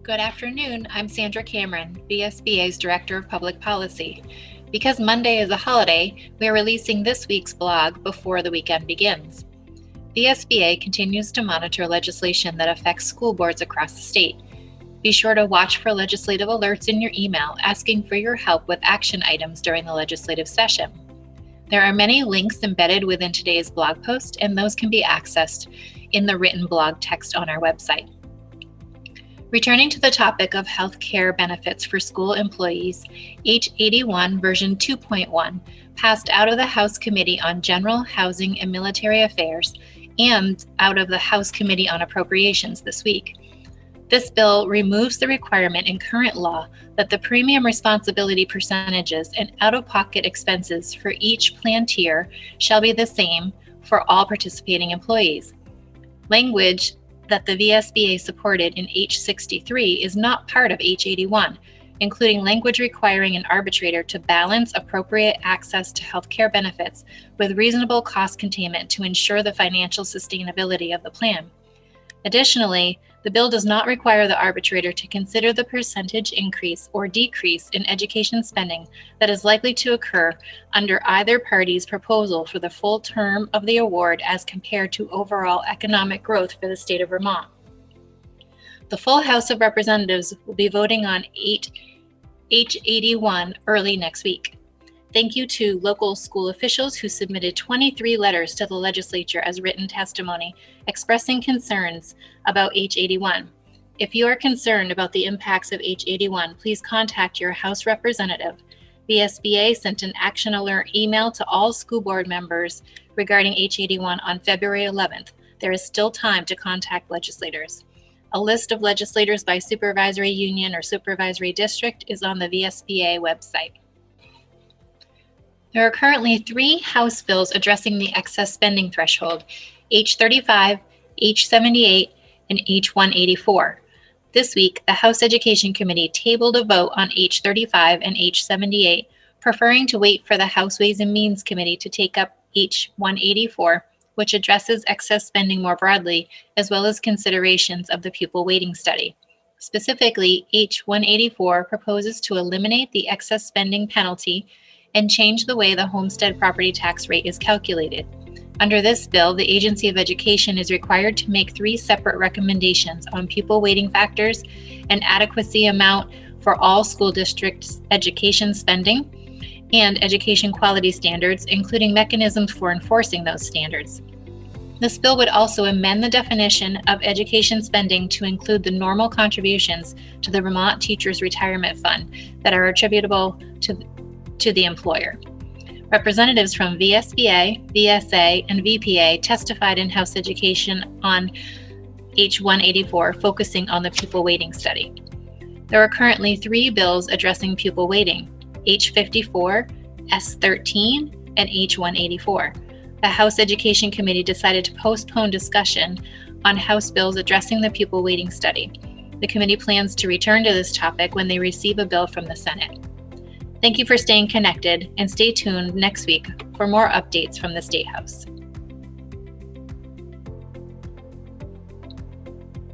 Good afternoon. I'm Sandra Cameron, VSBA's Director of Public Policy. Because Monday is a holiday, we are releasing this week's blog before the weekend begins. VSBA continues to monitor legislation that affects school boards across the state. Be sure to watch for legislative alerts in your email asking for your help with action items during the legislative session. There are many links embedded within today's blog post, and those can be accessed in the written blog text on our website. Returning to the topic of health care benefits for school employees, H81 version 2.1 passed out of the House Committee on General Housing and Military Affairs and out of the House Committee on Appropriations this week. This bill removes the requirement in current law that the premium responsibility percentages and out-of-pocket expenses for each plan tier shall be the same for all participating employees. Language that the VSBA supported in H63 is not part of H81, including language requiring an arbitrator to balance appropriate access to health care benefits with reasonable cost containment to ensure the financial sustainability of the plan. Additionally, the bill does not require the arbitrator to consider the percentage increase or decrease in education spending that is likely to occur under either party's proposal for the full term of the award as compared to overall economic growth for the state of Vermont. The full House of Representatives will be voting on H81 early next week. Thank you to local school officials who submitted 23 letters to the legislature as written testimony expressing concerns about H81. If you are concerned about the impacts of H81, please contact your House representative. VSBA sent an action alert email to all school board members regarding H81 on February 11th. There is still time to contact legislators. A list of legislators by supervisory union or supervisory district is on the VSBA website. There are currently 3 House bills addressing the excess spending threshold, H35, H78, and H184. This week, the House Education Committee tabled a vote on H35 and H78, preferring to wait for the House Ways and Means Committee to take up H184, which addresses excess spending more broadly, as well as considerations of the pupil weighting study. Specifically, H184 proposes to eliminate the excess spending penalty and change the way the homestead property tax rate is calculated. Under this bill, the Agency of Education is required to make 3 separate recommendations on pupil weighting factors and adequacy amount for all school districts' education spending and education quality standards, including mechanisms for enforcing those standards. This bill would also amend the definition of education spending to include the normal contributions to the Vermont Teachers Retirement Fund that are attributable to the employer. Representatives from VSBA, VSA, and VPA testified in House Education on H184, focusing on the pupil weighting study. There are currently 3 bills addressing pupil weighting, H54, S13, and H184. The House Education Committee decided to postpone discussion on House bills addressing the pupil weighting study. The committee plans to return to this topic when they receive a bill from the Senate. Thank you for staying connected, and stay tuned next week for more updates from the State House.